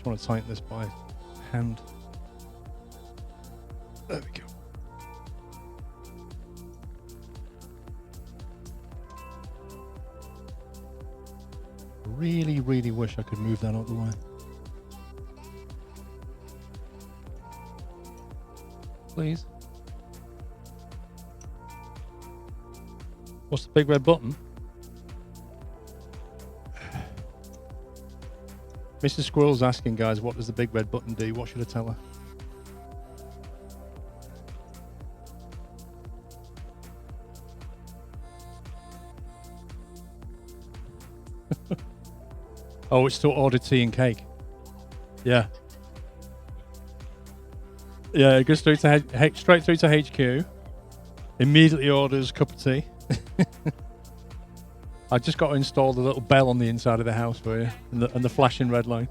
just want to tighten this by hand. There we go. Really, really wish I could move that out of the way. Please. What's the big red button? Mrs. Squirrel's asking, guys, what does the big red button do? What should I tell her? Oh, it's to order tea and cake. Yeah. Yeah, it goes straight through to HQ. Immediately orders a cup of tea. I just got to install the little bell on the inside of the house for you, and the flashing red light.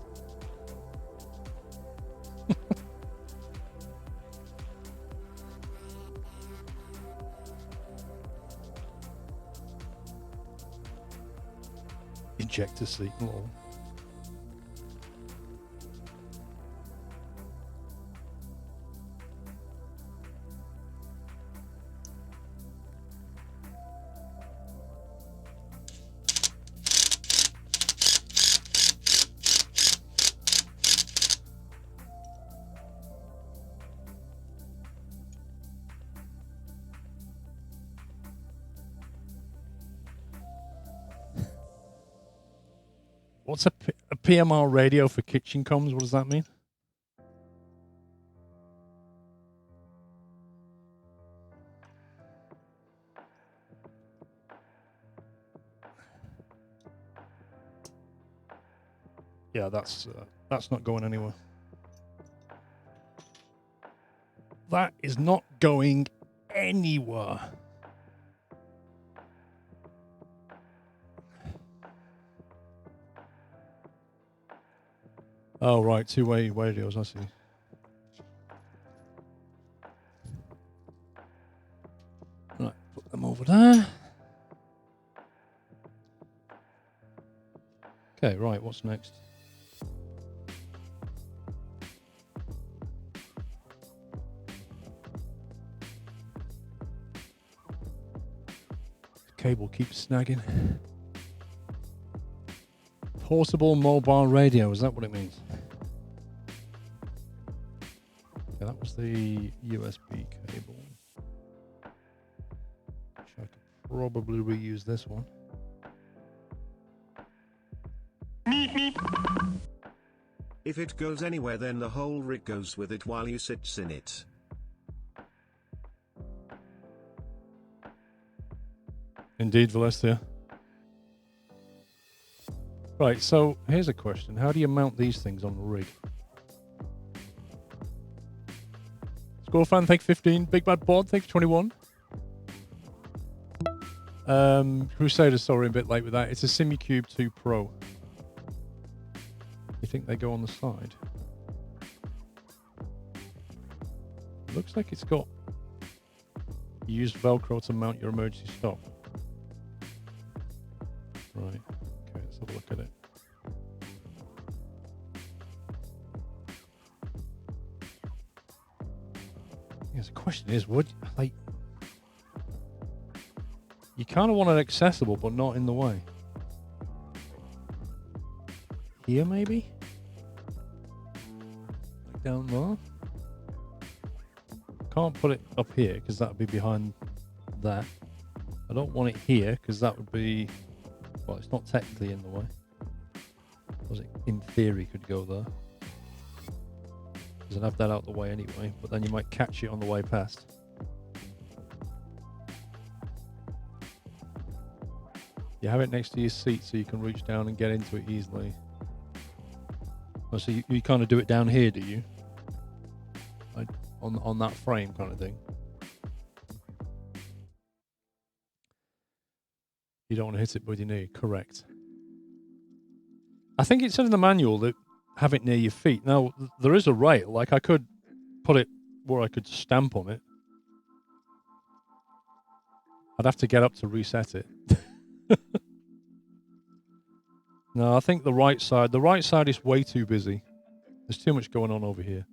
Injector seat. Lol. What's a PMR radio for kitchen comms? What does that mean? Yeah, that's not going anywhere. That is not going anywhere. Oh, right. Two-way radios, I see. Right, put them over there. Okay, right, what's next? The cable keeps snagging. Portable mobile radio, is that what it means? Okay, that was the USB cable. I could probably reuse this one. If it goes anywhere, then the whole rig goes with it while you sits in it. Indeed, Valestia. Right, so here's a question. How do you mount these things on the rig? Score fan, thank you 15. Big Bad Board, thank you 21. Crusader, sorry, a bit late with that. It's a SimuCube 2 Pro. You think they go on the side? Looks like it's got used Velcro to mount your emergency stop. Right. Okay, let's have a look at it. Yes, the question is, would like you kind of want it accessible, but not in the way. Here, maybe? Like down there? Can't put it up here because that would be behind that. I don't want it here because that would be, well, it's not technically in the way. Because it, in theory, could go there. Because I'd have that out the way anyway, but then you might catch it on the way past. You have it next to your seat so you can reach down and get into it easily. Oh, so you kind of do it down here, do you? Like on that frame kind of thing. You don't want to hit it with your knee, correct. I think it said in the manual that have it near your feet. Now, there is a rail, like I could put it where I could stamp on it. I'd have to get up to reset it. No, I think the right side is way too busy. There's too much going on over here.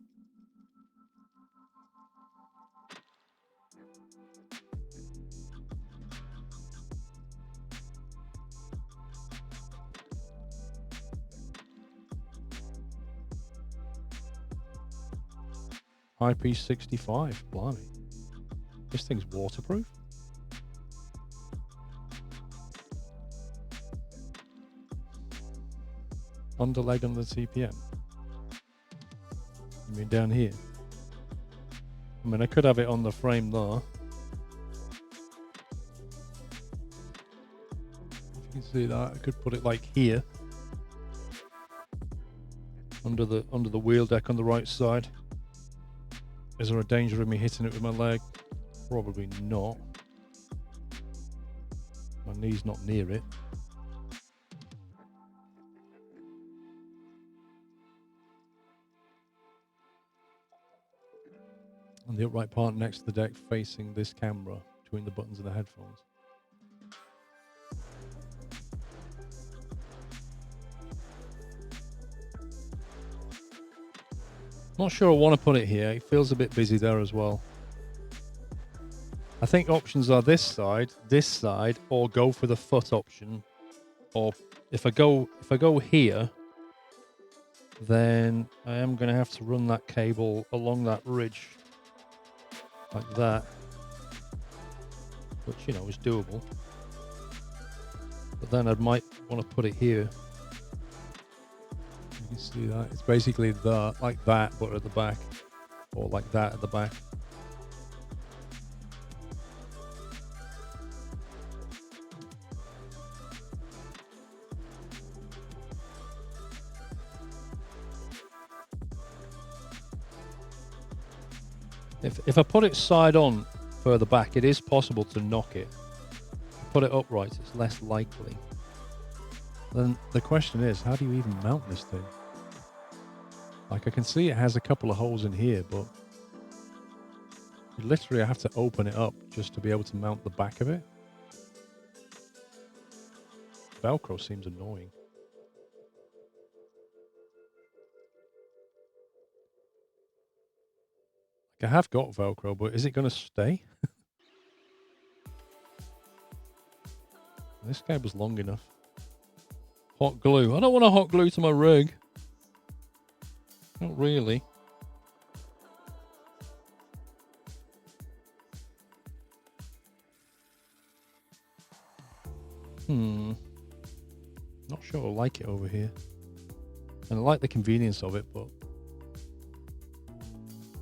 IP65, blimey. This thing's waterproof. Underleg under the TPM. You mean down here? I mean, I could have it on the frame there. If you can see that, I could put it like here. Under the wheel deck on the right side. Is there a danger of me hitting it with my leg? Probably not. My knee's not near it. And the upright part next to the deck facing this camera between the buttons and the headphones. Not sure I want to put it here. It feels a bit busy there as well. I think options are this side, or go for the foot option. Or if I go here, then I am going to have to run that cable along that ridge like that, which, you know, is doable. But then I might want to put it here. You can see that. It's basically like that, but at the back, or like that at the back. If I put it side on further back, it is possible to knock it. Put it upright, it's less likely. Then the question is, how do you even mount this thing? Like, I can see it has a couple of holes in here, but literally I have to open it up just to be able to mount the back of it. Velcro seems annoying. I have got Velcro, but is it going to stay? This cable's long enough. Hot glue. I don't want a hot glue to my rig. Not really. Not sure I like it over here. And I like the convenience of it, but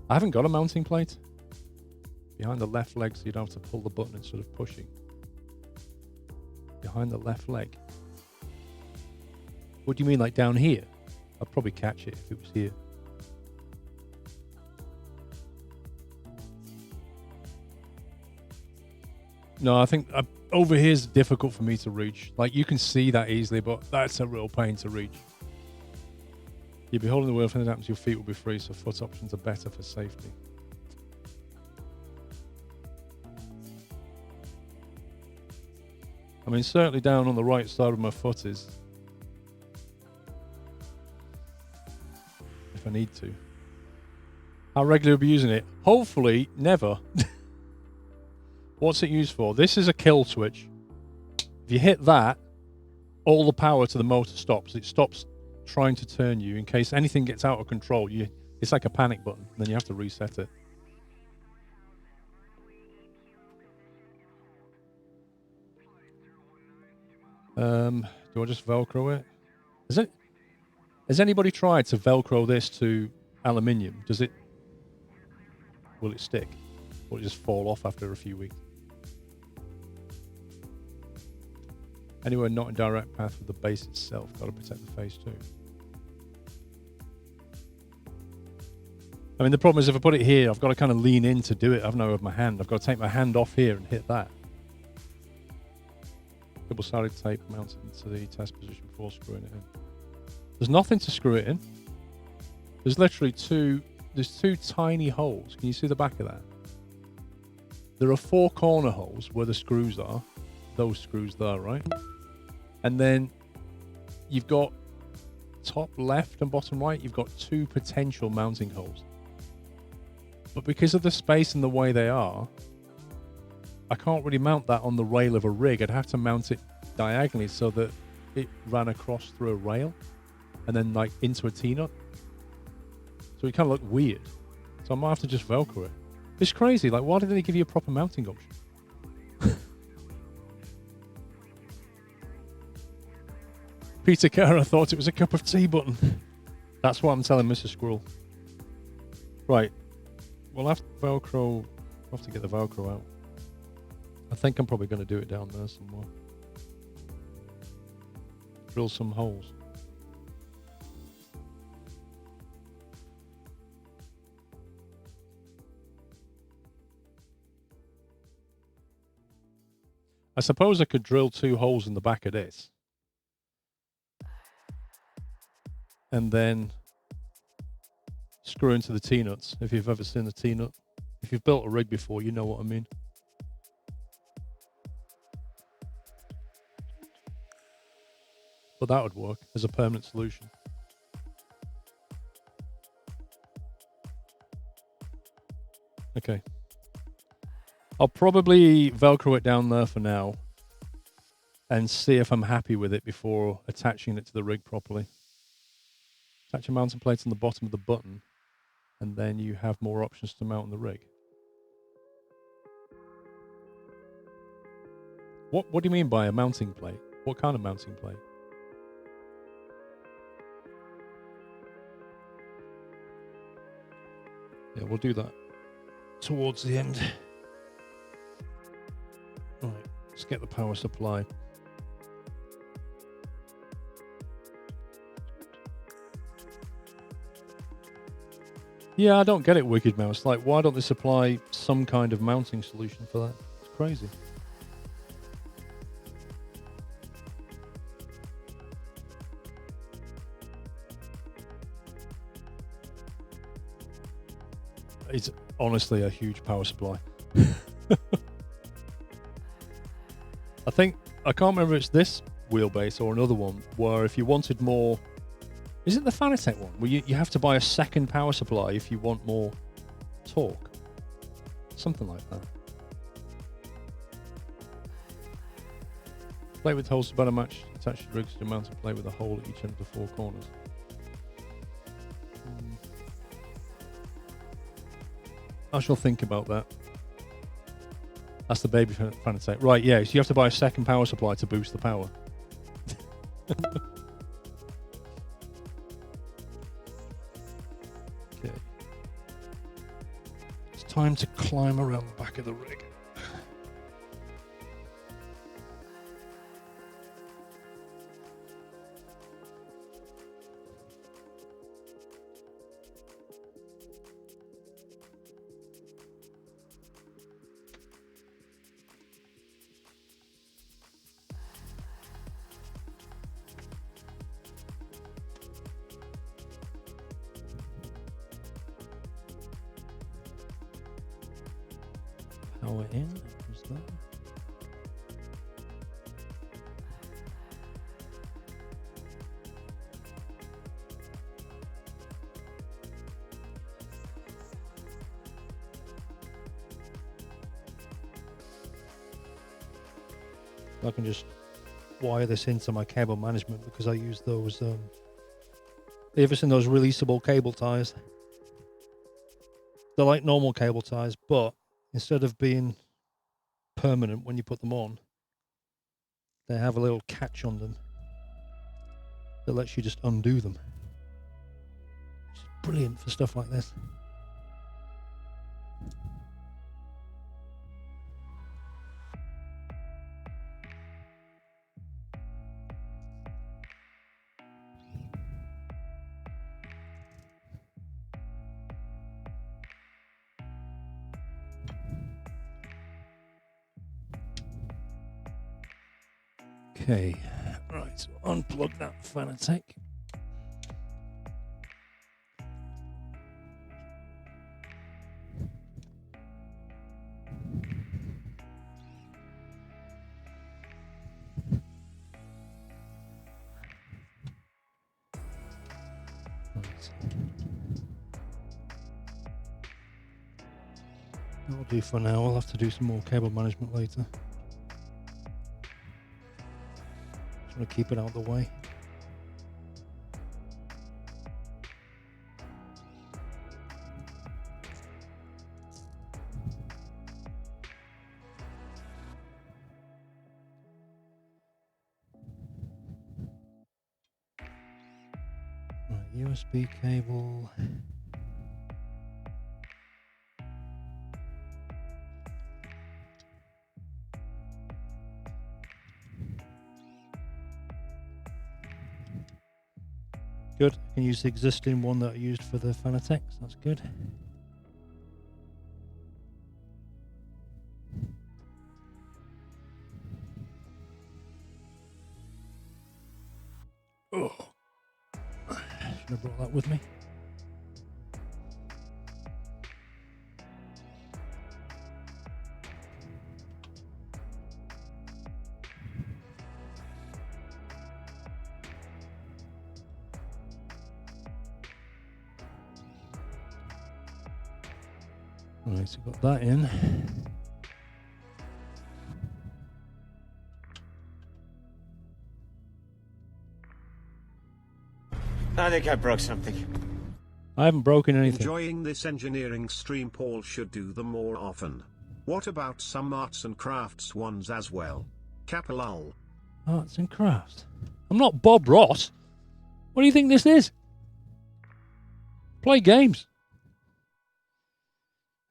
I haven't got a mounting plate behind the left leg, so you don't have to pull the button instead of pushing. Behind the left leg. What do you mean, like down here? I'd probably catch it if it was here. No, I think over here is difficult for me to reach. Like, you can see that easily, but that's a real pain to reach. You'll be holding the wheel. If anything happens, your feet will be free, so foot options are better for safety. I mean, certainly down on the right side of my foot is, if I need to. How regularly will I be using it? Hopefully, never. What's it used for? This is a kill switch. If you hit that, all the power to the motor stops. It stops trying to turn you in case anything gets out of control. It's like a panic button. Then you have to reset it. Do I just Velcro it? Has anybody tried to Velcro this to aluminium? Will it stick? Or will it just fall off after a few weeks? Anywhere not in direct path with the base itself. Got to protect the face too. I mean, the problem is if I put it here, I've got to kind of lean in to do it. I haven't with my hand. I've got to take my hand off here and hit that. Double-sided tape mounted into the test position before screwing it in. There's nothing to screw it in. There's literally two tiny holes. Can you see the back of that? There are 4 corner holes where the screws are. Those screws there, right? And then you've got top left and bottom right, you've got 2 potential mounting holes. But because of the space and the way they are, I can't really mount that on the rail of a rig. I'd have to mount it diagonally so that it ran across through a rail and then like into a T-nut. So it kind of looked weird. So I might have to just Velcro it. It's crazy. Like, why didn't they give you a proper mounting option? Peter Cara thought it was a cup of tea button. That's what I'm telling Mr. Squirrel. Right. We'll have to Velcro. We'll have to get the Velcro out. I think I'm probably going to do it down there somewhere. Drill some holes. I suppose I could drill 2 holes in the back of this. And then screw into the T-nuts, if you've ever seen a T-nut. If you've built a rig before, you know what I mean. But that would work as a permanent solution. Okay. I'll probably Velcro it down there for now and see if I'm happy with it before attaching it to the rig properly. Attach a mounting plate on the bottom of the button, and then you have more options to mount on the rig. What do you mean by a mounting plate? What kind of mounting plate? Yeah, we'll do that towards the end. Right, let's get the power supply. Yeah, I don't get it, Wicked Mouse. Like, why don't they supply some kind of mounting solution for that? It's crazy. It's honestly a huge power supply. I can't remember if it's this Wheelbase or another one, where if you wanted more... Is it the Fanatec one? Where you have to buy a second power supply if you want more torque? Something like that. Plate with holes to better match attached rigs to mount a plate with a hole at each end of the 4 corners. I shall think about that. That's the baby Fanatec. Right, yeah, so you have to buy a second power supply to boost the power. Okay. It's time to climb around the back of the rig. Power in, who's that? I can just wire this into my cable management because I use those. Have you ever seen those releasable cable ties? They're like normal cable ties, but instead of being permanent when you put them on, they have a little catch on them that lets you just undo them. It's brilliant for stuff like this. Okay, right, so unplug that Fanatec. Right. That'll do for now. I'll have to do some more cable management later. Just want to keep it out of the way. Right, USB cable. Good. I can use the existing one that I used for the Fanatec. That's good. Oh, should have brought that with me. Right, so got that in. I think I broke something. I haven't broken anything. Enjoying this engineering stream. Paul should do them more often. What about some arts and crafts ones as well? Capilal. Arts and crafts. I'm not Bob Ross. What do you think this is? Play games.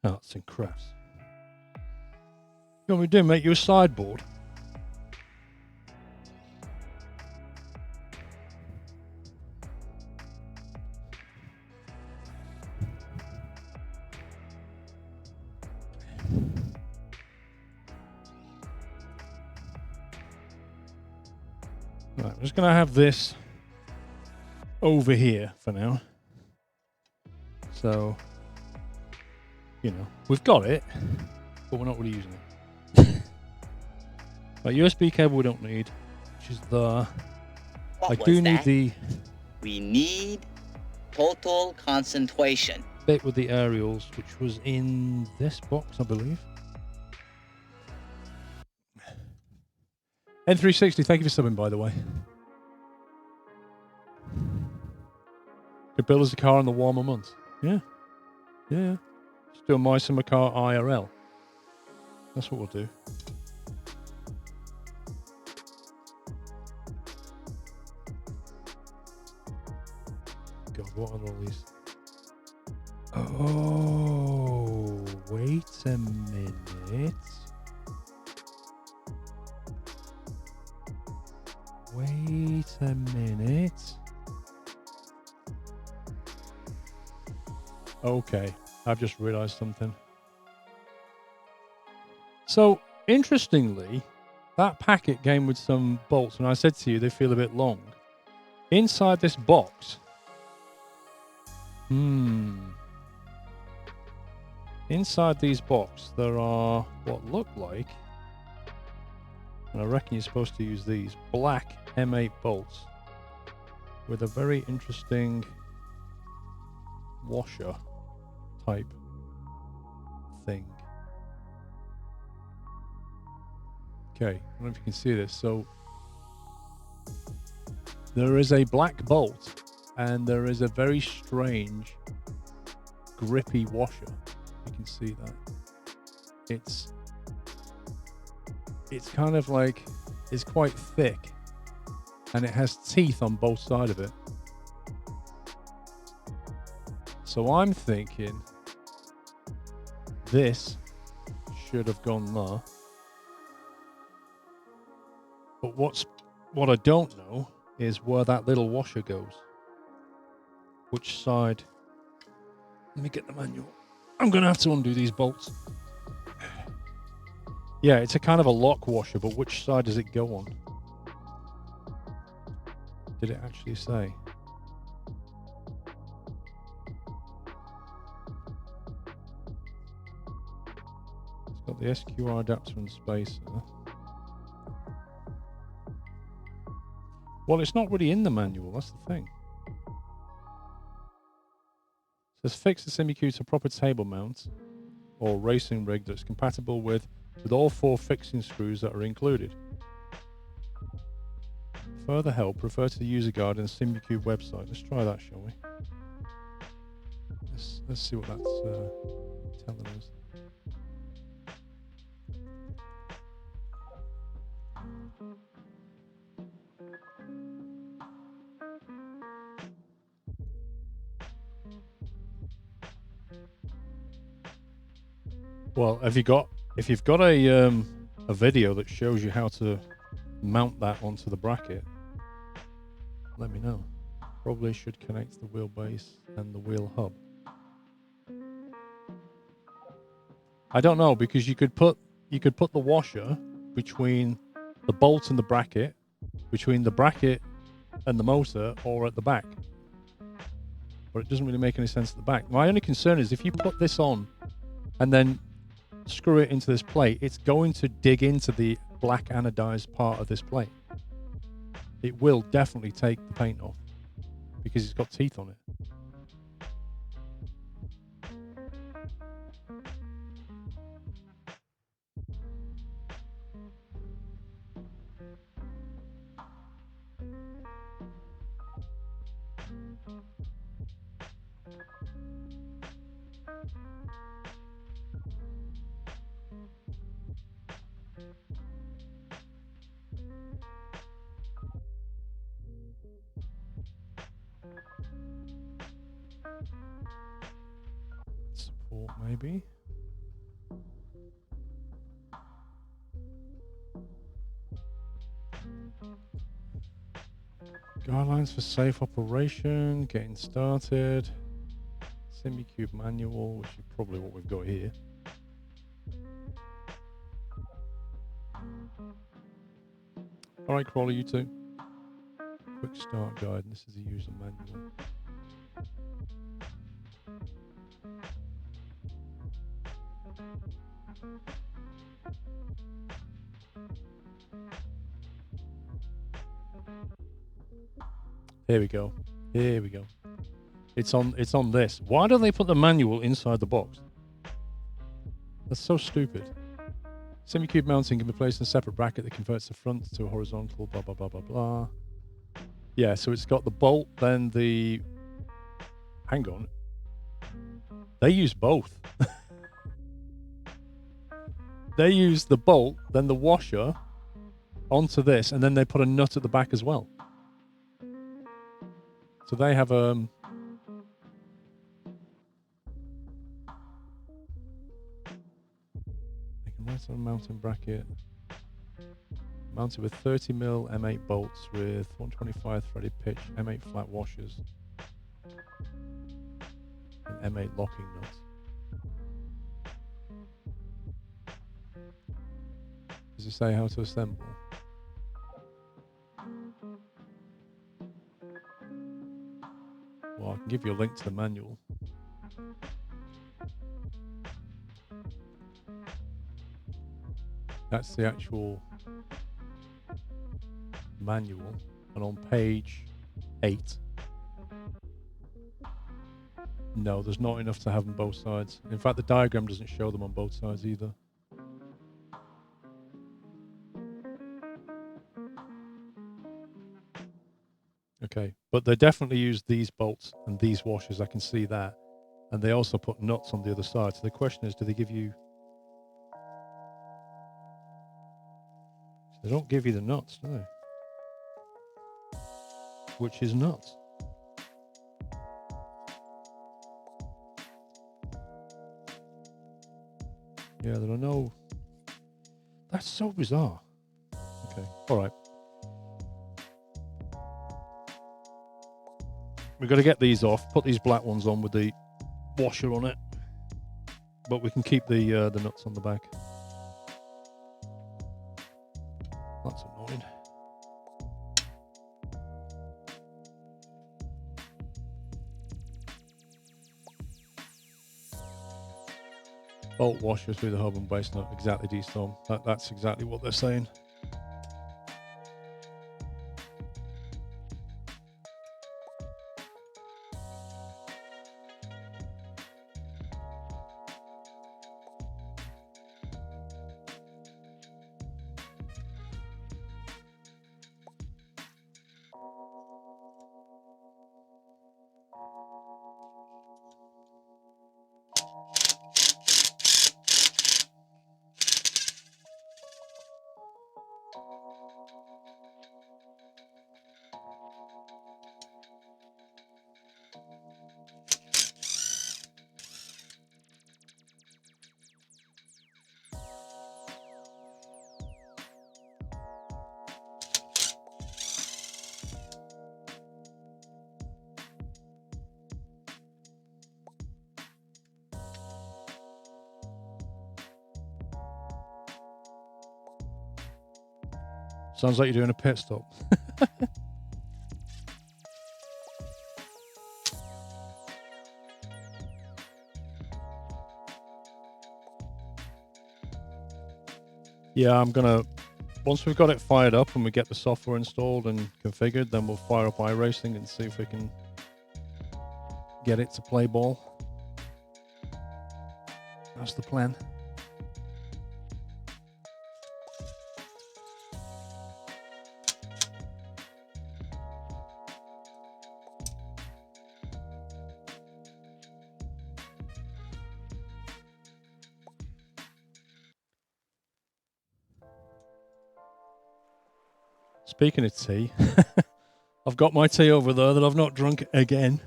Arts and crafts. You know what we do? Make you a sideboard. Right, I'm just going to have this over here for now. So, you know, we've got it, but we're not really using it. Right, USB cable we don't need, which is there. What I was do need that? the We need total concentration. bit with the aerials, which was in this box, I believe. N360, thank you for subbing, by the way. Could build us a car in the warmer months. Yeah. Yeah. Just do a My Summer Car IRL. That's what we'll do. God, what are all these? Oh, wait a minute. Wait a minute. Okay, I've just realized something. So, interestingly, that packet came with some bolts, and I said to you they feel a bit long. Inside this box, inside these boxes, there are what look like, and I reckon you're supposed to use these, black M8 bolts with a very interesting washer type thing. Okay, I don't know if you can see this. So there is a black bolt and there is a very strange grippy washer. You can see that. It's kind of like, it's quite thick and it has teeth on both sides of it. So I'm thinking this should have gone there. But what I don't know is where that little washer goes. Which side? Let me get the manual. I'm going to have to undo these bolts. Yeah, it's a kind of a lock washer, but which side does it go on? Did it actually say? It's got the SQR adapter and spacer. Well, it's not really in the manual, that's the thing. It says fix the SimUQ to proper table mount or racing rig that's compatible with all 4 fixing screws that are included. Further help, refer to the user guide and the SimUQ website. Let's try that, shall we? Let's see what that's telling us. Well, if you've got a video that shows you how to mount that onto the bracket, let me know. Probably should connect the wheelbase and the wheel hub. I don't know, because you could put the washer between the bolt and the bracket, between the bracket and the motor, or at the back. But it doesn't really make any sense at the back. My only concern is if you put this on and then screw it into this plate, it's going to dig into the black anodized part of this plate. It will definitely take the paint off because it's got teeth on it. Support maybe. Guidelines for safe operation, getting started. SimUQ manual, which is probably what we've got here. All right, Crawler, you too. Quick start guide. This is a user manual. Here we go. Here we go. It's on this. Why don't they put the manual inside the box? That's so stupid. SimUQ mounting can be placed in a separate bracket that converts the front to a horizontal, blah, blah, blah, blah, blah. Yeah, so it's got the bolt, then the... Hang on. They use both. They use the bolt, then the washer onto this, and then they put a nut at the back as well. So they have they can mount on a mounting bracket mounted with 30mm M8 bolts with 125 threaded pitch M8 flat washers and M8 locking nuts. Does it say how to assemble? Well, I can give you a link to the manual. That's the actual manual, and on page 8, no, there's not enough to have them both sides. In fact, the diagram doesn't show them on both sides either. Okay, but they definitely use these bolts and these washers, I can see that. And they also put nuts on the other side. So the question is, do they give you... They don't give you the nuts, do they? Which is nuts. Yeah, there are no... That's so bizarre. Okay, all right. We've got to get these off, put these black ones on with the washer on it. But we can keep the nuts on the back. That's annoying. Bolt washer through the hub and base nut. Exactly, D-Storm. That's exactly what they're saying. Sounds like you're doing a pit stop. Yeah, I'm gonna, once we've got it fired up and we get the software installed and configured, then we'll fire up iRacing and see if we can get it to play ball. That's the plan. Speaking of tea, I've got my tea over there that I've not drunk again.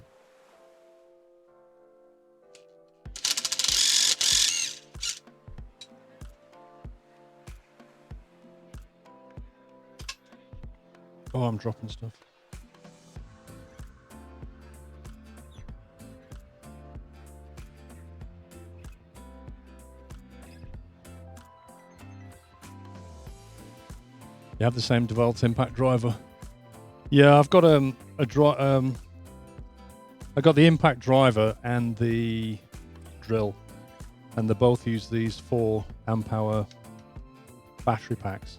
Oh, I'm dropping stuff. You have the same developed impact driver. Yeah, I've got I got the impact driver and the drill, and they both use these 4 amp hour battery packs.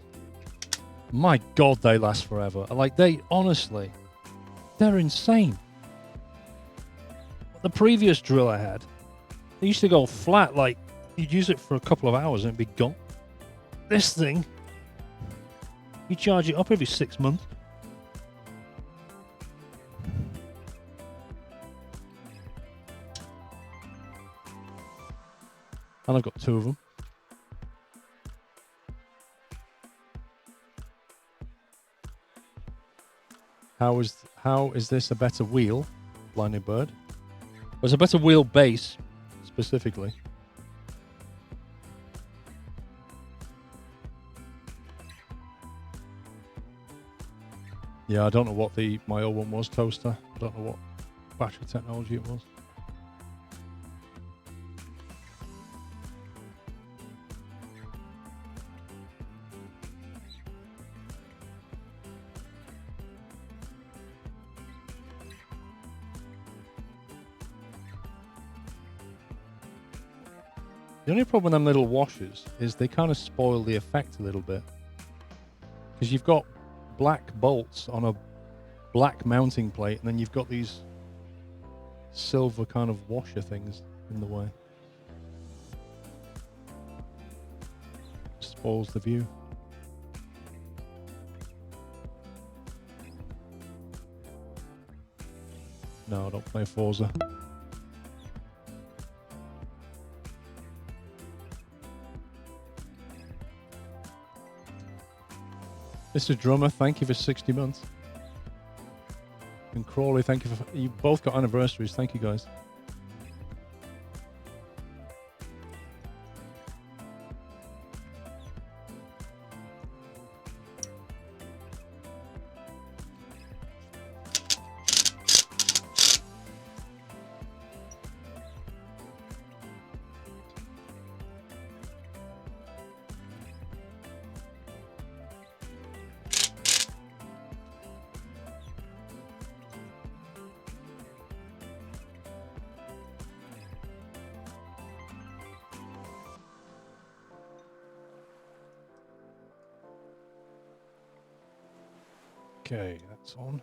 My God, they last forever. Like, they honestly, they're insane. The previous drill I had, they used to go flat. Like, you'd use it for a couple of hours and it'd be gone. This thing, you charge it up every 6 months. And I've got 2 of them. How is this a better wheel, Blinded Bird? Well, it's a better wheel base, specifically. Yeah, I don't know what my old one was, Toaster. I don't know what battery technology it was. The only problem with them little washers is they kind of spoil the effect a little bit. Because you've got black bolts on a black mounting plate, and then you've got these silver kind of washer things in the way. Spoils the view. No, I don't play Forza. Mr. Drummer, thank you for 60 months. And Crawley, thank you for... You both got anniversaries. Thank you, guys. Okay, that's on.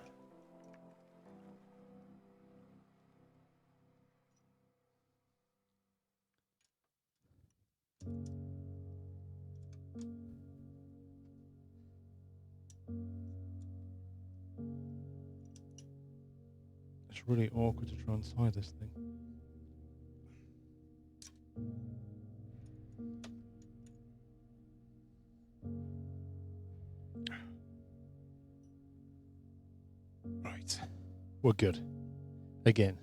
It's really awkward to try and tie this thing. Right. We're good. Again.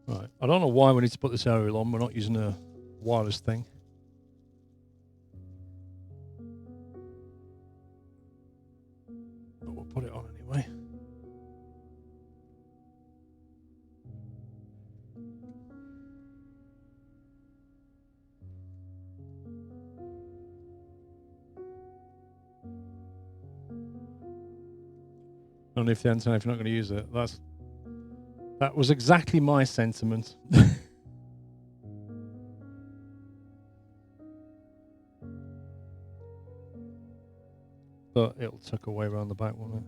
Right. I don't know why we need to put this aerial on. We're not using a wireless thing. But we'll put it on anyway. Only if the antenna, if you're not going to use it. That was exactly my sentiment. But it'll tuck away around the back, won't it?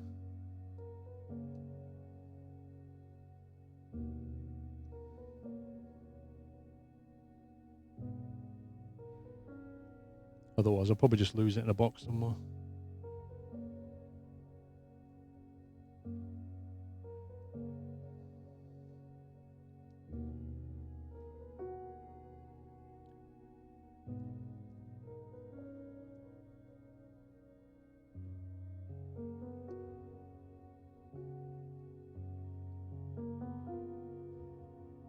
Otherwise, I'll probably just lose it in a box somewhere.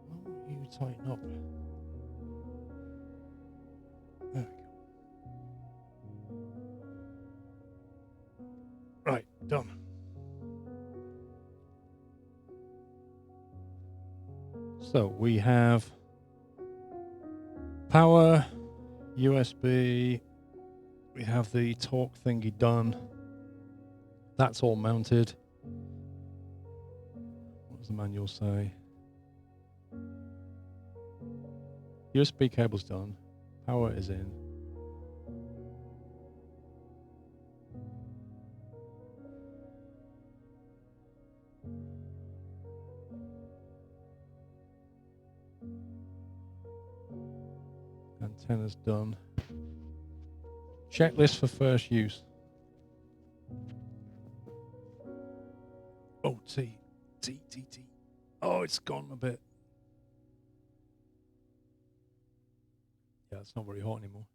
Why won't you tighten up? There we go. Right, done. So we have power, USB, we have the torque thingy done. That's all mounted. What does the manual say? USB cable's done. Power is in. Antenna's done. Checklist for first use. Oh, T. Oh, it's gone a bit. Yeah, it's not very hot anymore.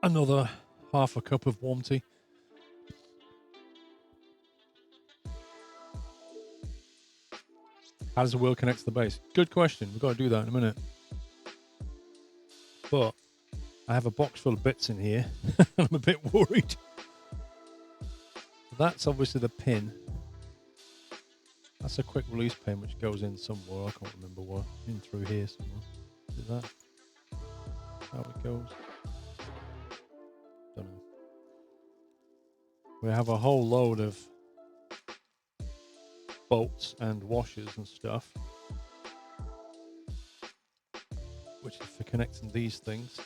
Another half a cup of warm tea. How does the wheel connect to the base? Good question. We've got to do that in a minute. But I have a box full of bits in here. I'm a bit worried. That's obviously the pin. That's a quick release pin which goes in somewhere. I can't remember where. In through here somewhere. Is that how it goes? Don't know. We have a whole load of bolts and washers and stuff, which is for connecting these things.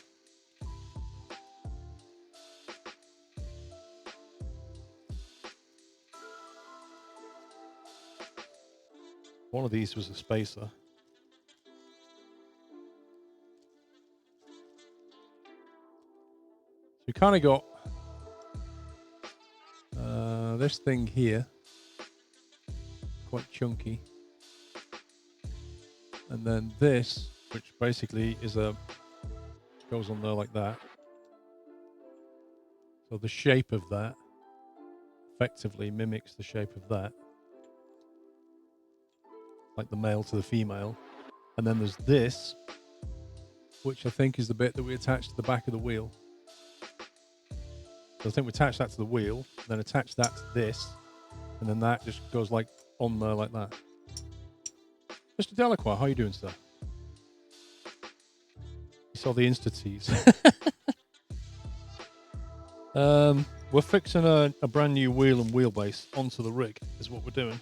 One of these was a spacer. So you kind of got this thing here, quite chunky, and then this, which basically is goes on there like that. So the shape of that effectively mimics the shape of that, like the male to the female. And then there's this, which I think is the bit that we attach to the back of the wheel. So I think we attach that to the wheel, then attach that to this, and then that just goes like on there like that. Mr. Delacroix, how are you doing, sir? You saw the Insta-tease. We're fixing a brand new wheel and wheelbase onto the rig, is what we're doing.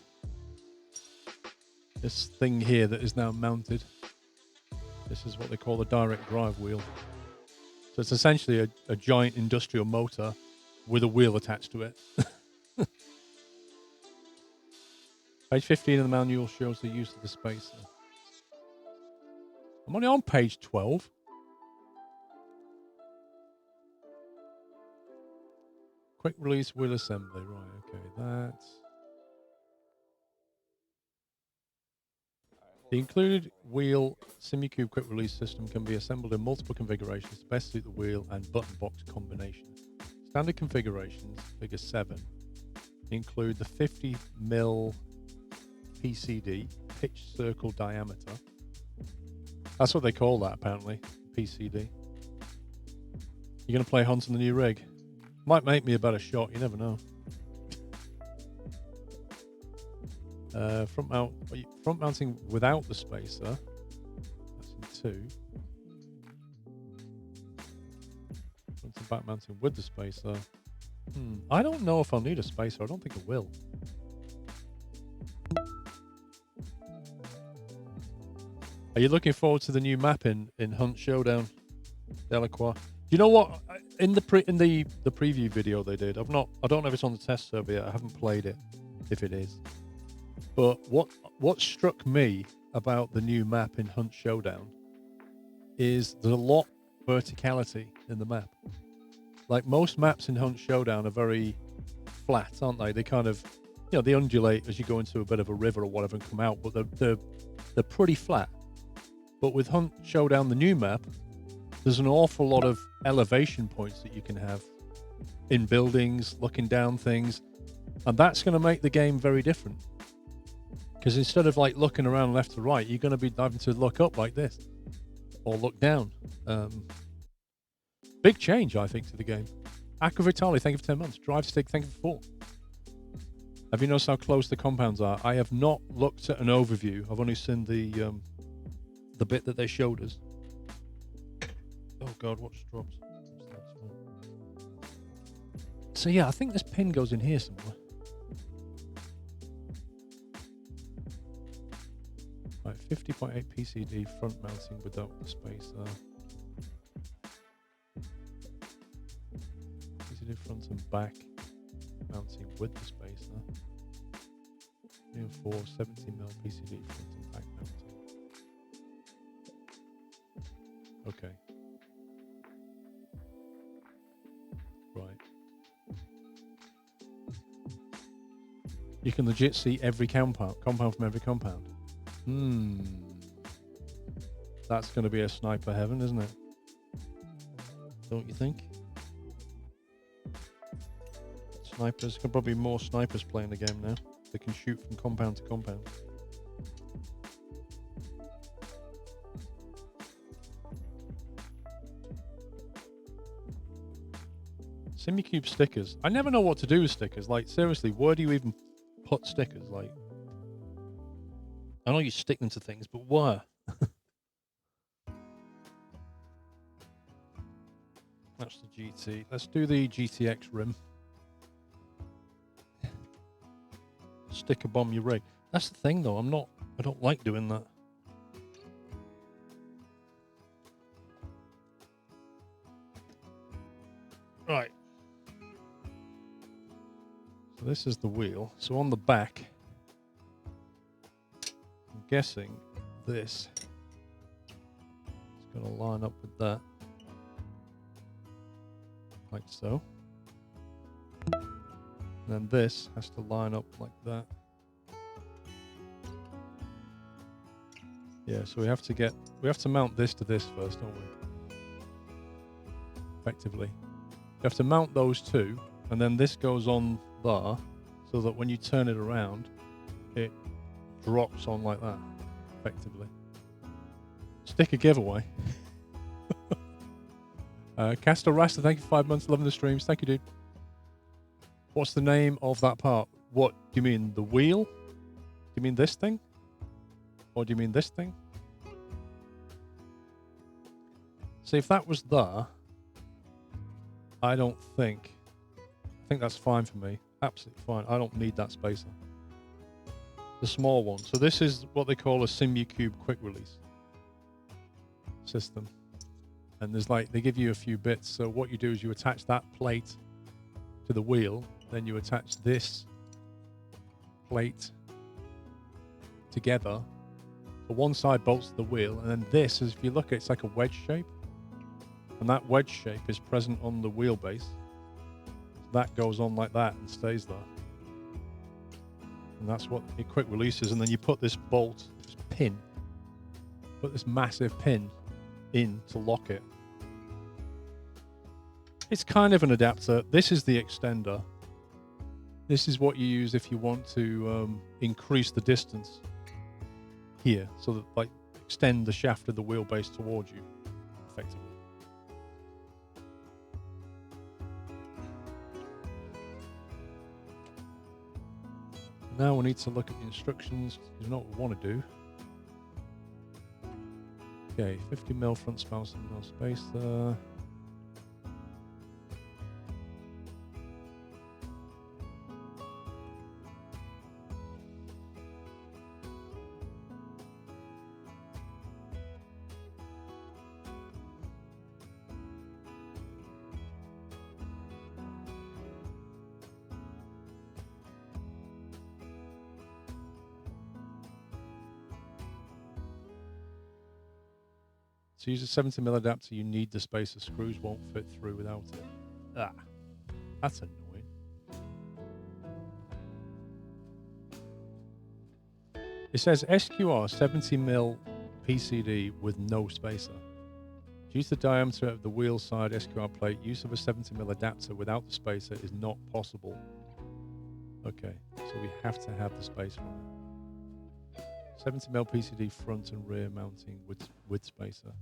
This thing here that is now mounted. This is what they call the direct drive wheel. So it's essentially a giant industrial motor with a wheel attached to it. Page 15 of the manual shows the use of the spacer. I'm only on page 12. Quick release wheel assembly. Right, okay, that's... The included wheel semi-cube quick release system can be assembled in multiple configurations to best suit the wheel and button box combination. Standard configurations, figure 7, include the 50mm PCD, pitch circle diameter. That's what they call that, apparently, PCD. You're going to play Hunt on the new rig? Might make me a better shot, you never know. Front mounting without the spacer. That's in 2. back mounting with the spacer. I don't know if I'll need a spacer. I don't think I will. Are you looking forward to the new map in Hunt Showdown, Delacroix? Do you know what? In the preview video they did, I don't know if it's on the test server yet. I haven't played it, if it is. But what struck me about the new map in Hunt Showdown is there's a lot of verticality in the map. Like most maps in Hunt Showdown are very flat, aren't they? They kind of, they undulate as you go into a bit of a river or whatever and come out, but they're pretty flat. But with Hunt Showdown, the new map, there's an awful lot of elevation points that you can have in buildings, looking down things, and that's going to make the game very different. Because instead of like looking around left to right, you're going to be having to look up like this or look down. Big change, I think, to the game. Aquavitali, thank you for 10 months. Drive Stick, thank you for 4. Have you noticed how close the compounds are? I have not looked at an overview. I've only seen the bit that they showed us. Oh God, what's drops? So yeah, I think this pin goes in here somewhere. Right, 50.8 PCD front mounting without the spacer. PCD front and back mounting with the spacer. 3 and 4, 70mm PCD front and back mounting. Okay. Right. You can legit see every compound from every compound. That's going to be a sniper heaven, isn't it? Don't you think? Snipers, can probably be more snipers playing the game now. They can shoot from compound to compound. Simucube stickers. I never know what to do with stickers. Like, seriously, where do you even put stickers? Like, I know you stick them to things, but where? That's the GT. Let's do the GTX rim. Sticker bomb your rig. That's the thing, though. I don't like doing that. Right. So this is the wheel. So on the back, I'm guessing this is going to line up with that. Like so. And then this has to line up like that. Yeah, so we have to mount this to this first, don't we? Effectively. You have to mount those two, and then this goes on there, so that when you turn it around, it drops on like that, effectively. Sticker giveaway. Castor Rasta, thank you for 5 months, loving the streams. Thank you, dude. What's the name of that part? What do you mean? The wheel? Do you mean this thing? Or do you mean this thing? See, if that was there, I think that's fine for me. Absolutely fine. I don't need that spacer. The small one. So this is what they call a Simucube quick release system. And there's they give you a few bits. So what you do is you attach that plate to the wheel, then you attach this plate together. So one side bolts to the wheel, and then this is, if you look, it's like a wedge shape. And that wedge shape is present on the wheelbase. So that goes on like that and stays there. And that's what it quick releases. And then you put this bolt, this pin, put this massive pin in to lock it. It's kind of an adapter. This is the extender. This is what you use if you want to increase the distance here, so that extend the shaft of the wheelbase towards you, effectively. Now we need to look at the instructions. You know what we want to do. Okay, 50mm front spouse and no space there. To use a 70mm adapter, you need the spacer. Screws won't fit through without it. Ah, that's annoying. It says SQR 70mm PCD with no spacer. To use the diameter of the wheel side SQR plate, use of a 70mm adapter without the spacer is not possible. Okay, so we have to have the spacer on it. 70mm PCD front and rear mounting with spacer.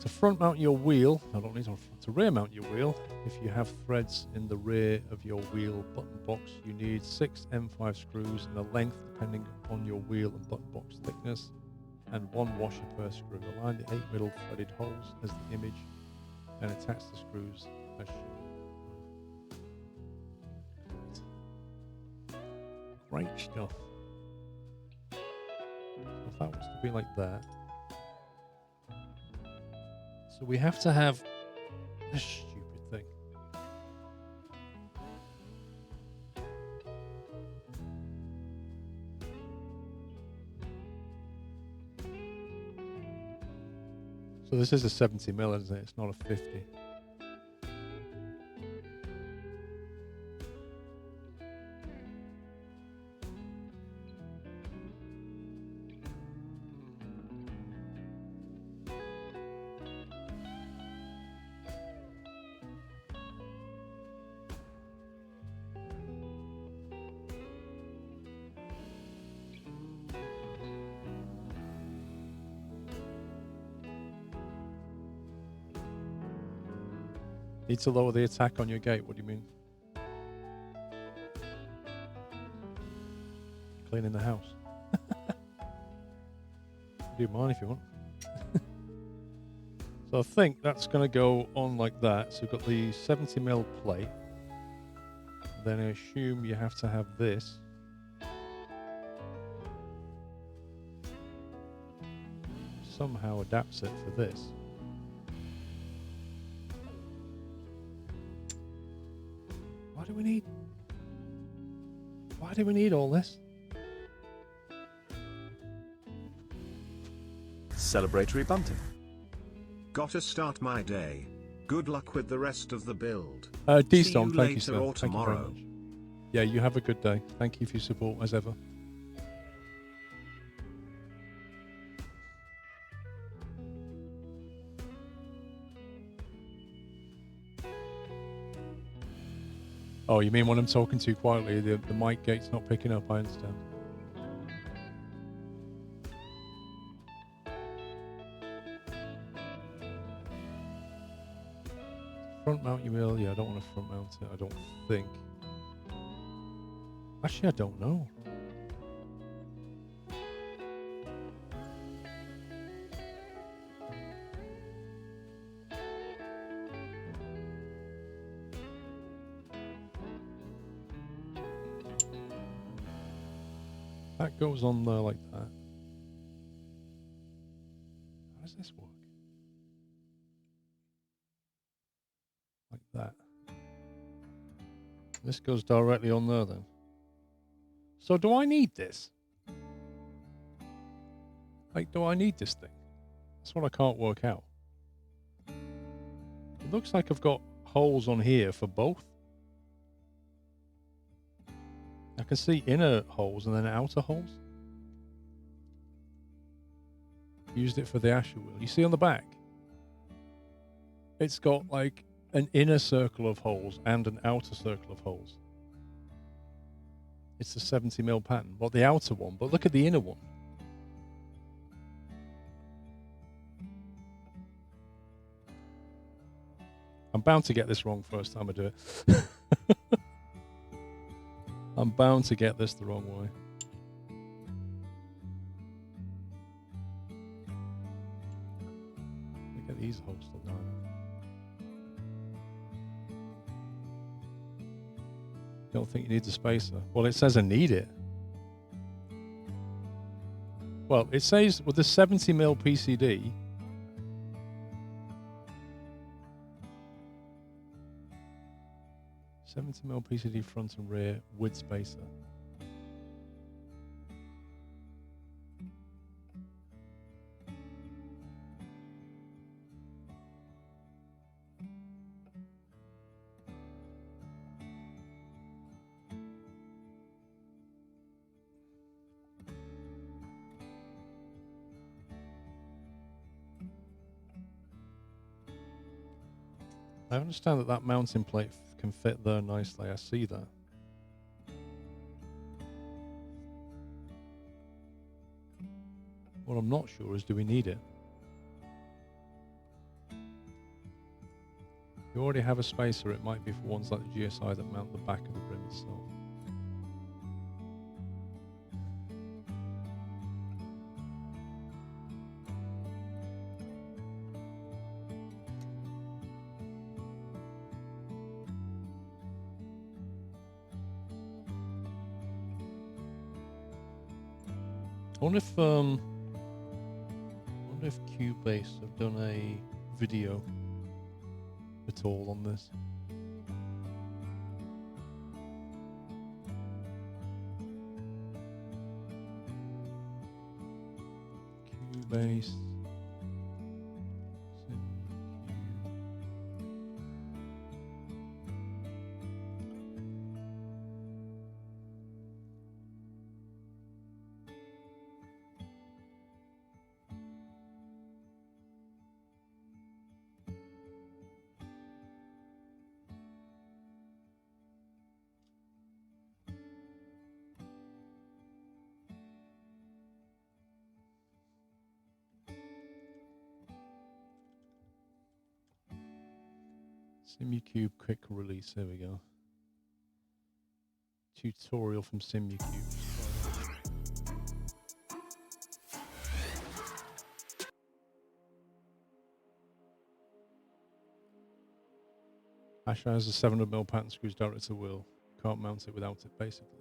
To front mount your wheel, I don't need to rear mount your wheel. If you have threads in the rear of your wheel button box, you need 6 M5 screws in a length depending on your wheel and button box thickness, and 1 washer per screw. Align the 8 middle threaded holes as the image and attach the screws as shown. Great stuff. So if that was to be like that. So we have to have this stupid thing. So this is a 70mm, isn't it? It's not a 50. Need to lower the attack on your gate. What do you mean? Cleaning the house. Do mine if you want. So I think that's going to go on like that. So we've got the 70mm plate. Then I assume you have to have this. Somehow adapts it for this. Why do we need all this? Celebratory bunting. Gotta start my day. Good luck with the rest of the build. D-Storm, See you thank you, later sir. or Thank you very tomorrow. much. Yeah, you have a good day. Thank you for your support as ever. Oh, you mean when I'm talking too quietly, the mic gate's not picking up, I understand. Front mount your wheel? Yeah, I don't want to front mount it, I don't think. Actually, I don't know. That goes on there like that. How does this work? Like that. This goes directly on there then. So do I need this? Like, do I need this thing? That's what I can't work out. It looks like I've got holes on here for both. I can see inner holes and then outer holes. Used it for the Asher wheel. You see on the back? It's got like an inner circle of holes and an outer circle of holes. It's the 70mm pattern. Well, the outer one, but look at the inner one. I'm bound to get this wrong first time I do it. I'm bound to get this the wrong way. Look at these holes still going on. Don't think you need the spacer. Well, it says I need it. Well, it says with the 70mm PCD, PCD front and rear with spacer. I understand that that mounting plate can fit there nicely. I see that. What I'm not sure is, do we need it? You already have a spacer. It might be for ones like the GSI that mount the back of the brim itself. I wonder if Cubase have done a video at all on this. Cubase. SimuCube quick release. There we go. Tutorial from SimuCube. Asha has a 700mm pattern screws direct to the wheel. Can't mount it without it, basically.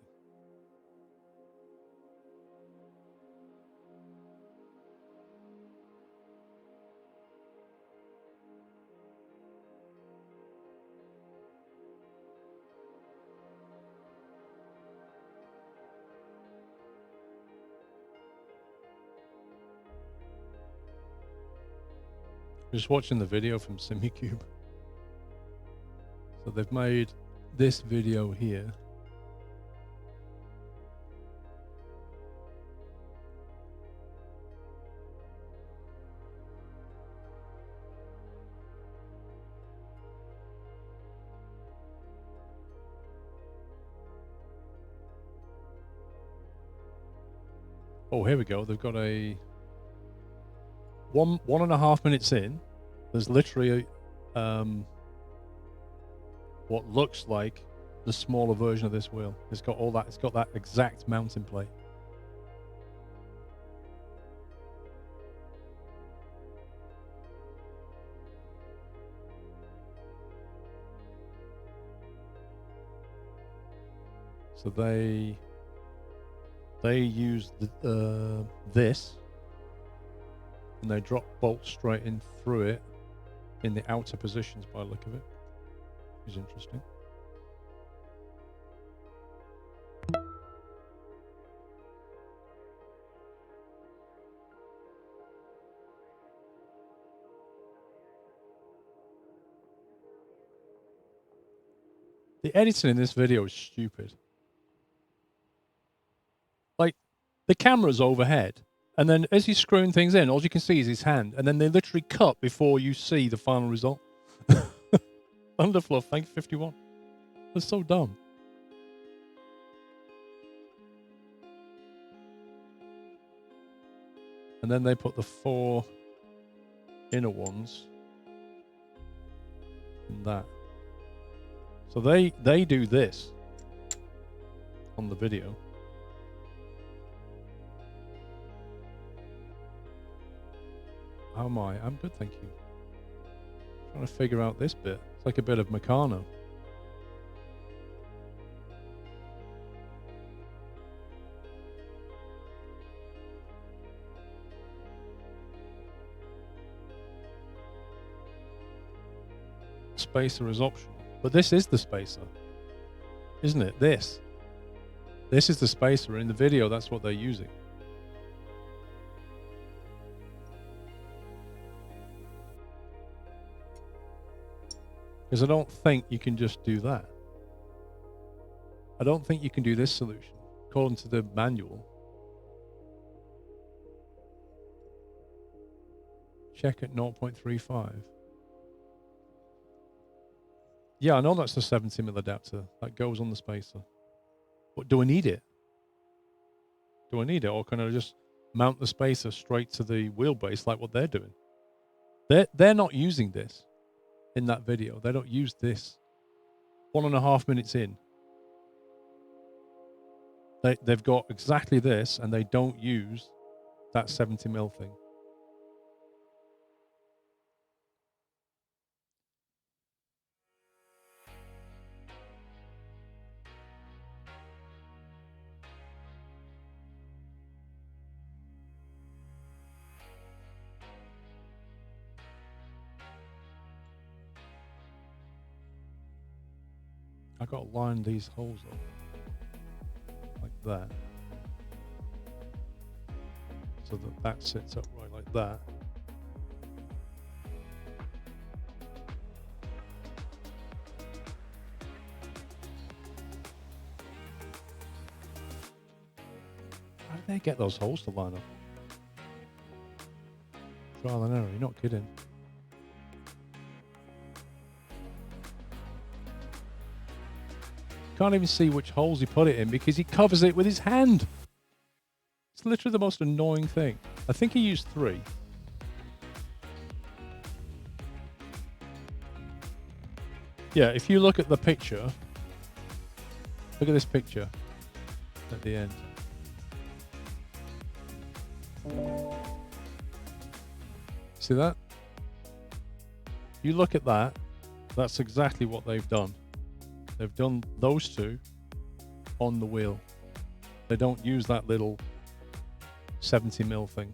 Just watching the video from SimuCube. So they've made this video here. Oh, here we go. They've got a 1.5 minutes in. There's literally a, what looks like the smaller version of this wheel. It's got all that. It's got that exact mounting plate. So they use this, and they drop bolts straight in through it in the outer positions by the look of it. Which is interesting. The editing in this video is stupid. Like, the camera's overhead, and then as he's screwing things in, all you can see is his hand, and then they literally cut before you see the final result. Underfluff, thank you, 51. That's so dumb. And then they put the 4 inner ones in that. So they do this on the video. How am I? I'm good, thank you. Trying to figure out this bit. It's like a bit of Meccano. Spacer is optional. But this is the spacer, isn't it? This is the spacer. In the video, that's what they're using. Because I don't think you can just do that. I don't think you can do this solution. According to the manual. Check at 0.35. Yeah, I know that's the 70mm adapter that goes on the spacer. But do I need it? Do I need it, or can I just mount the spacer straight to the wheelbase like what they're doing? They're not using this in that video. They don't use this. 1.5 minutes in, they've got exactly this, and they don't use that 70mm thing. I got to line these holes up like that, so that sits up right like that. How did they get those holes to line up? Trial and error, you're not kidding. Can't even see which holes he put it in because he covers it with his hand. It's literally the most annoying thing. I think he used 3. Yeah, if you look at the picture, look at this picture at the end. See that? You look at that, that's exactly what they've done. They've done those two on the wheel. They don't use that little 70mm thing.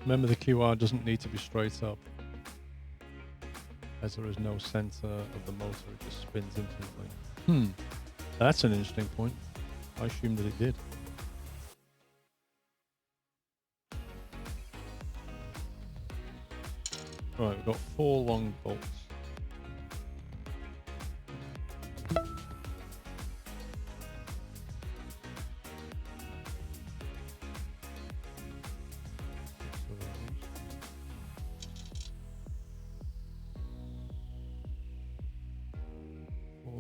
Remember, the QR doesn't need to be straight up, as there is no center of the motor, it just spins infinitely. That's an interesting point. I assumed that it did. Right, we've got 4 long bolts.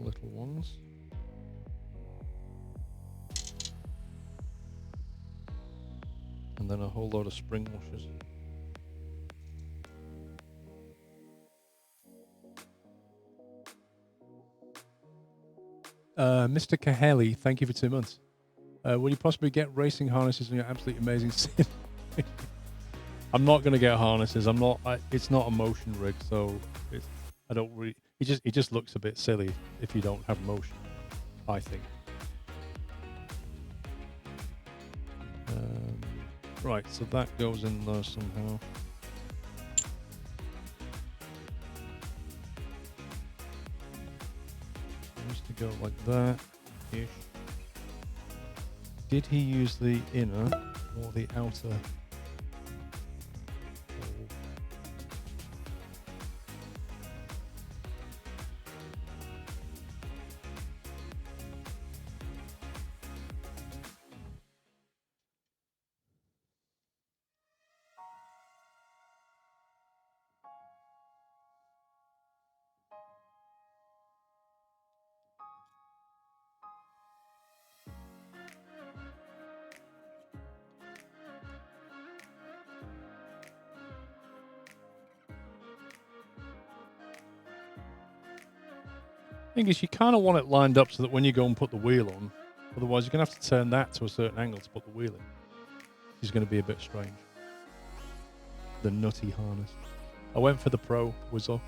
Little ones. And then a whole load of spring washers. Mr. Kaheli, thank you for 2 months. Will you possibly get racing harnesses on your absolutely amazing sim? I'm not going to get harnesses. It's not a motion rig, so I don't really. It just looks a bit silly if you don't have motion, I think. Right, so that goes in there somehow. It used to go like that ish. Did he use the inner or the outer? Thing is, you kind of want it lined up so that when you go and put the wheel on, otherwise you're going to have to turn that to a certain angle to put the wheel in. It's going to be a bit strange. The nutty harness. I went for the Pro Wizzo.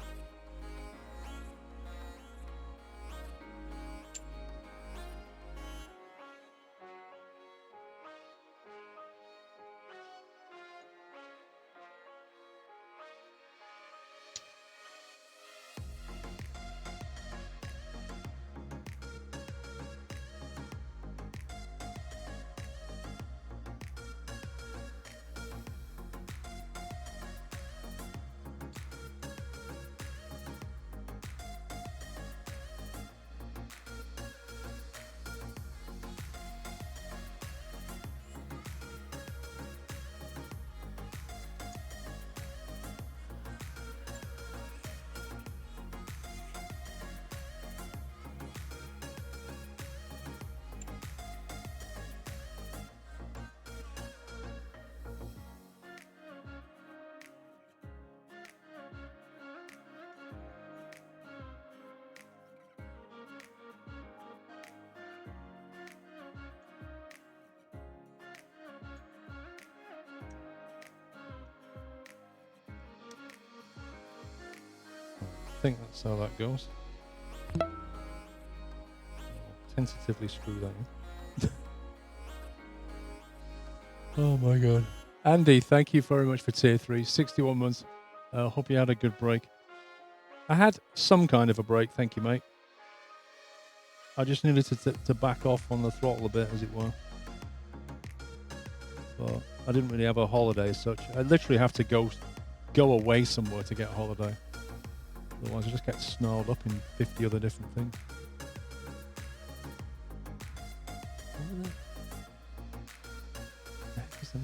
think that's how that goes. Tentatively screw that in. Oh my god. Andy, thank you very much for tier 3. 61 months. Hope you had a good break. I had some kind of a break, thank you, mate. I just needed to back off on the throttle a bit, as it were. But I didn't really have a holiday as such. I literally have to go away somewhere to get a holiday. Otherwise I just get snarled up in 50 other different things. The next thing.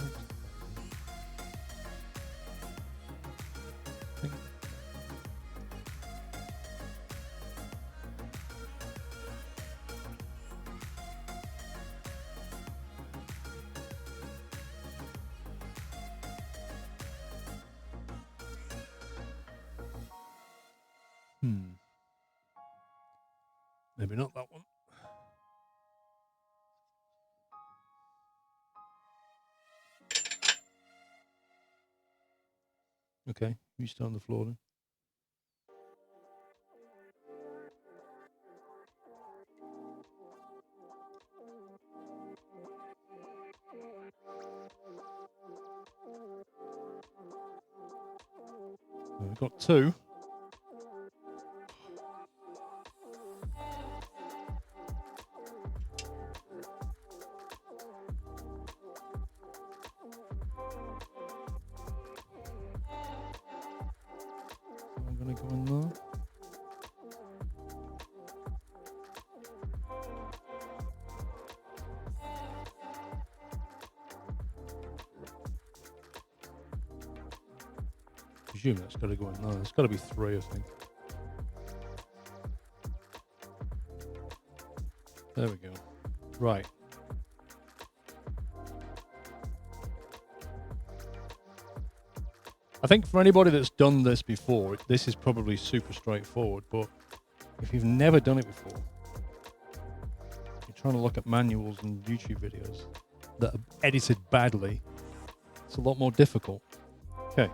Maybe not that one. Okay, you stay on the floor then. We've got 2. I'm going to go in there. I presume that's got to go in there. There's got to be 3, I think. There we go. Right. I think for anybody that's done this before, this is probably super straightforward, but if you've never done it before, you're trying to look at manuals and YouTube videos that are edited badly, it's a lot more difficult. Okay.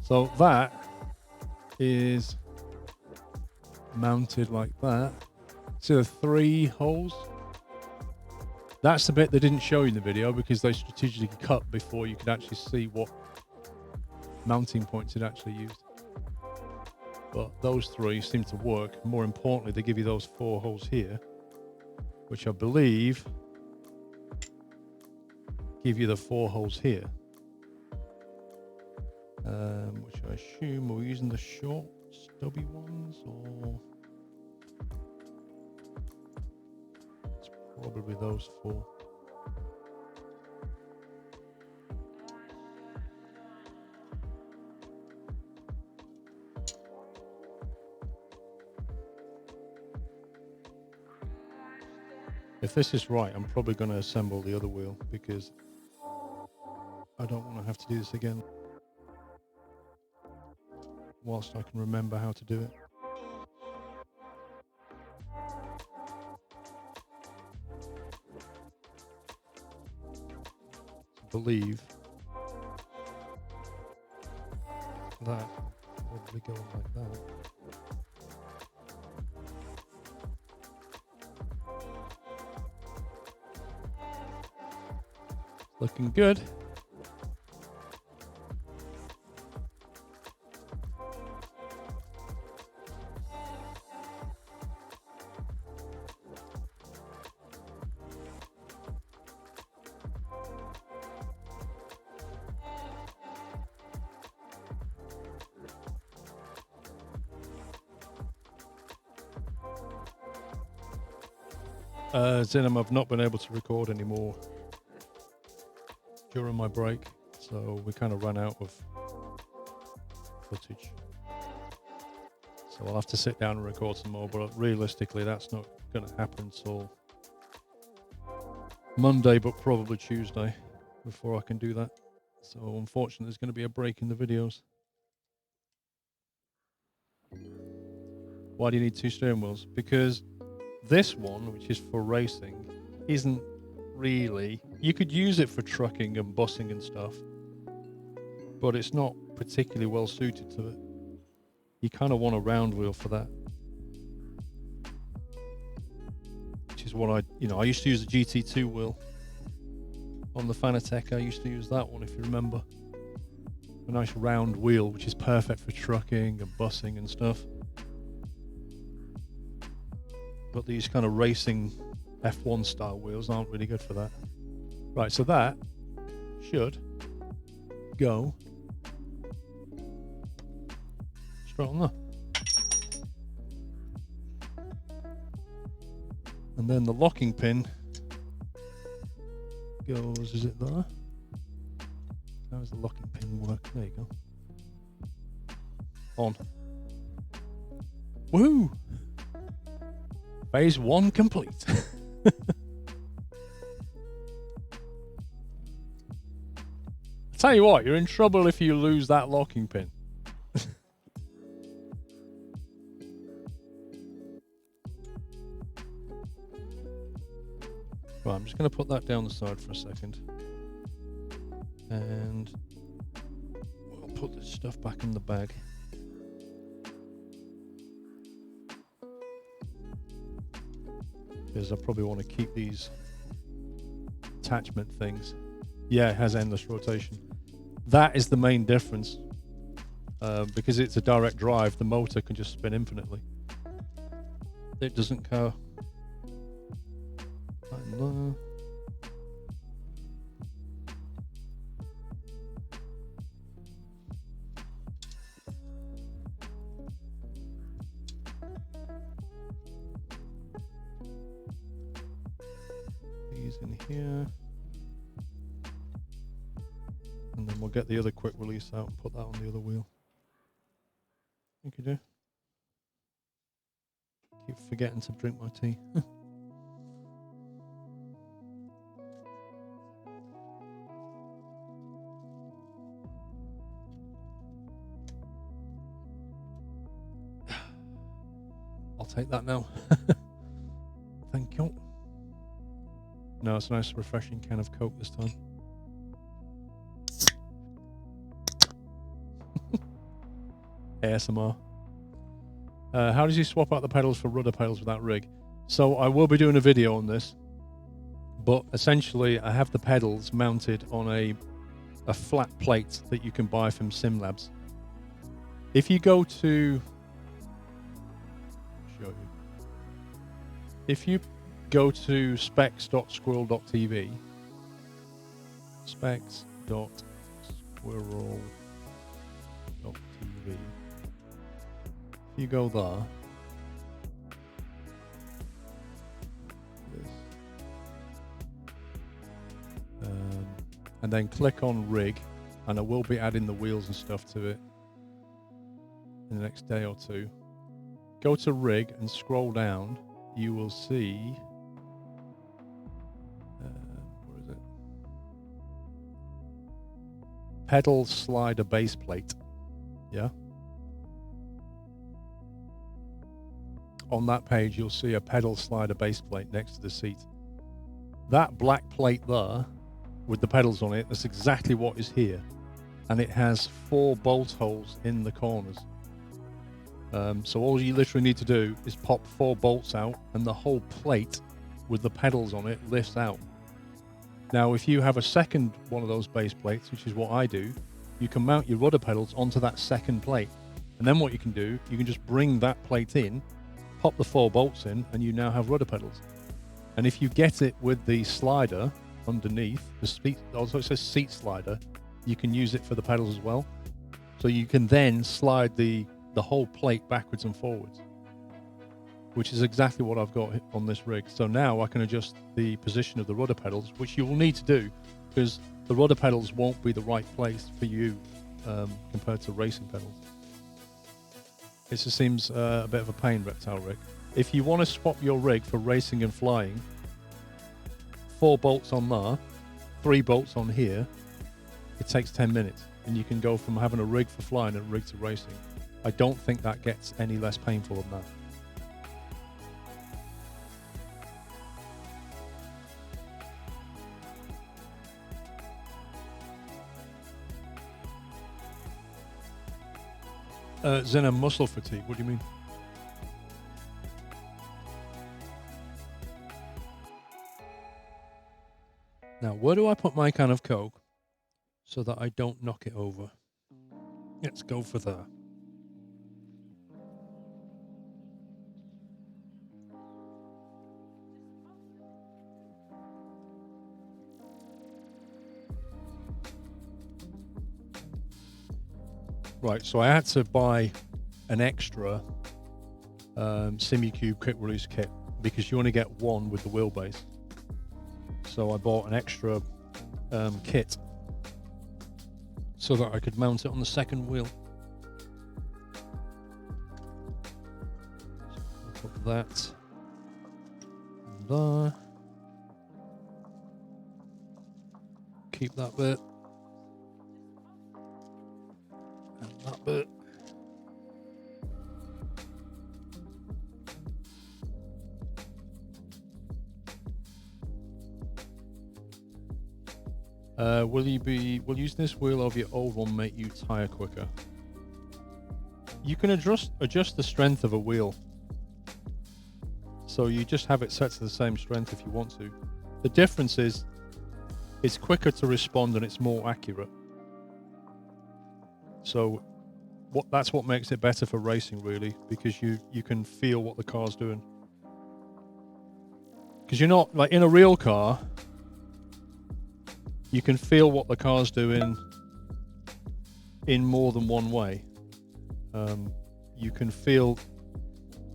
So that is mounted like that. See the 3 holes? That's the bit they didn't show you in the video because they strategically cut before you could actually see what mounting points it actually used. But those 3 seem to work. More importantly, they give you those 4 holes here, which I believe give you the 4 holes here. Which I assume we're using the short stubby ones, or it's probably those 4. If this is right, I'm probably going to assemble the other wheel because I don't want to have to do this again whilst I can remember how to do it. I believe that probably going like that. Looking good. Zinem, I've not been able to record anymore during my break, so we kind of ran out of footage. So I'll have to sit down and record some more, but realistically that's not going to happen till Monday, but probably Tuesday before I can do that. So unfortunately there's going to be a break in the videos. Why do you need 2 steering wheels? Because this one, which is for racing, isn't really... You could use it for trucking and busing and stuff, but it's not particularly well suited to it. you kind of want a round wheel for that. Which is what I used to use the GT2 wheel on the Fanatec. I used to use that one, if you remember. A nice round wheel, which is perfect for trucking and busing and stuff. But these kind of racing F1 style wheels aren't really good for that. Right, so that should go straight on there. And then the locking pin goes, is it there? How does the locking pin work? There you go. On. Woo! Phase 1 complete. I tell you what, you're in trouble if you lose that locking pin. Right, I'm just going to put that down the side for a second. And we'll put this stuff back in the bag. Because I probably want to keep these attachment things. Yeah, it has endless rotation. That is the main difference. Because it's a direct drive, the motor can just spin infinitely. It doesn't go. These in here. And then we'll get the other quick release out and put that on the other wheel. Thank you, dear. Keep forgetting to drink my tea. I'll take that now. Thank you. No, it's a nice refreshing can of Coke this time. ASMR. How does he swap out the pedals for rudder pedals with that rig? So I will be doing a video on this, but essentially I have the pedals mounted on a flat plate that you can buy from SimLabs. If you go to if you go to specs.squirrel.tv, specs.squirrel.tv, if you go there, and then click on rig, and I will be adding the wheels and stuff to it in the next day or two. Go to rig and scroll down. You will see, where is it? Pedal slider base plate. Yeah. On that page, you'll see a pedal slider base plate next to the seat. That black plate there, with the pedals on it, that's exactly what is here. And it has 4 bolt holes in the corners. So all you literally need to do is pop 4 bolts out, and the whole plate with the pedals on it lifts out. Now, if you have a second one of those base plates, which is what I do, you can mount your rudder pedals onto that second plate. And then what you can do, you can just bring that plate in, pop the 4 bolts in, and you now have rudder pedals. And if you get it with the slider underneath, the seat, also it says seat slider, you can use it for the pedals as well. So you can then slide the whole plate backwards and forwards, which is exactly what I've got on this rig. So now I can adjust the position of the rudder pedals, which you will need to do because the rudder pedals won't be the right place for you compared to racing pedals. It just seems a bit of a pain, Reptile Rig. If you want to swap your rig for racing and flying, 4 bolts on there, 3 bolts on here, it takes 10 minutes, and you can go from having a rig for flying and a rig to racing. I don't think that gets any less painful than that. Zena, muscle fatigue. What do you mean? Now, where do I put my can of Coke so that I don't knock it over? Let's go for there. Right, so I had to buy an extra Simucube quick release kit because you only get one with the wheelbase. So I bought an extra kit so that I could mount it on the second wheel. So I'll put that there. Keep that bit. And that bit. Will using this wheel over your old one make you tire quicker? You can adjust the strength of a wheel. So you just have it set to the same strength if you want to. The difference is it's quicker to respond and it's more accurate. So that's what makes it better for racing, really, because you can feel what the car's doing. Because you're not, like in a real car, you can feel what the car's doing in more than one way. You can feel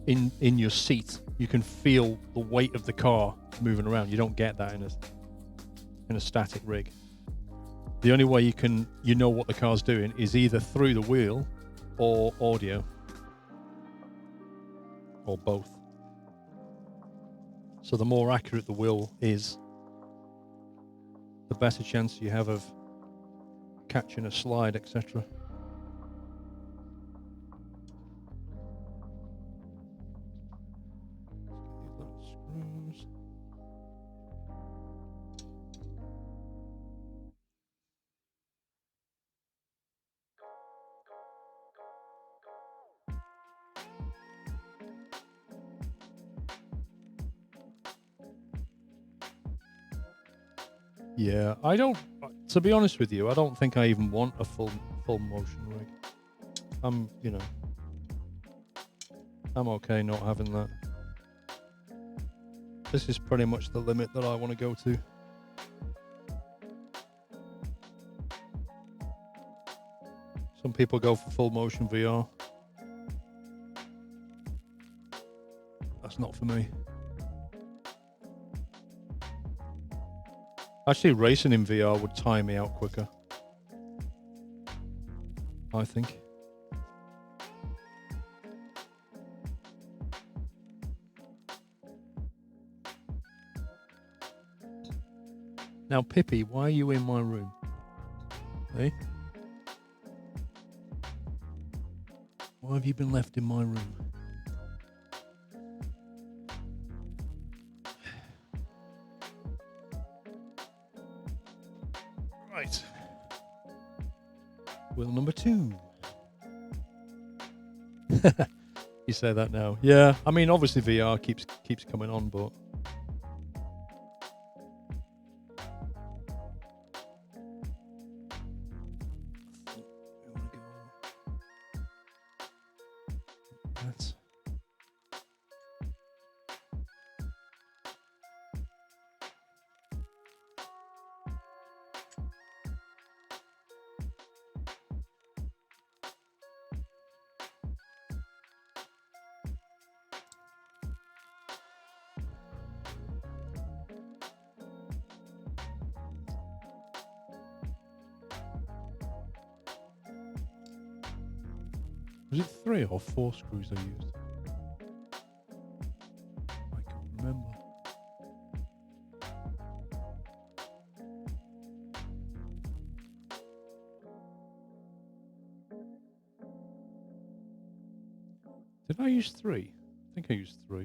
in your seat, you can feel the weight of the car moving around. You don't get that in a static rig. The only way you know what the car's doing is either through the wheel or audio, or both. So the more accurate the wheel is, the better chance you have of catching a slide, etc. Screws. Yeah, I don't. To be honest with you, I don't think I even want a full motion rig. I'm okay not having that. This is pretty much the limit that I want to go to. Some people go for full motion VR. That's not for me. Actually, racing in VR would tire me out quicker, I think. Now, Pippi, why are you in my room? Hey? Why have you been left in my room? Right. Wheel number 2. You say that now. Yeah, I mean, obviously VR keeps coming on, but that's was it 3 or 4 screws I used? I can't remember. Did I use 3? I think I used 3.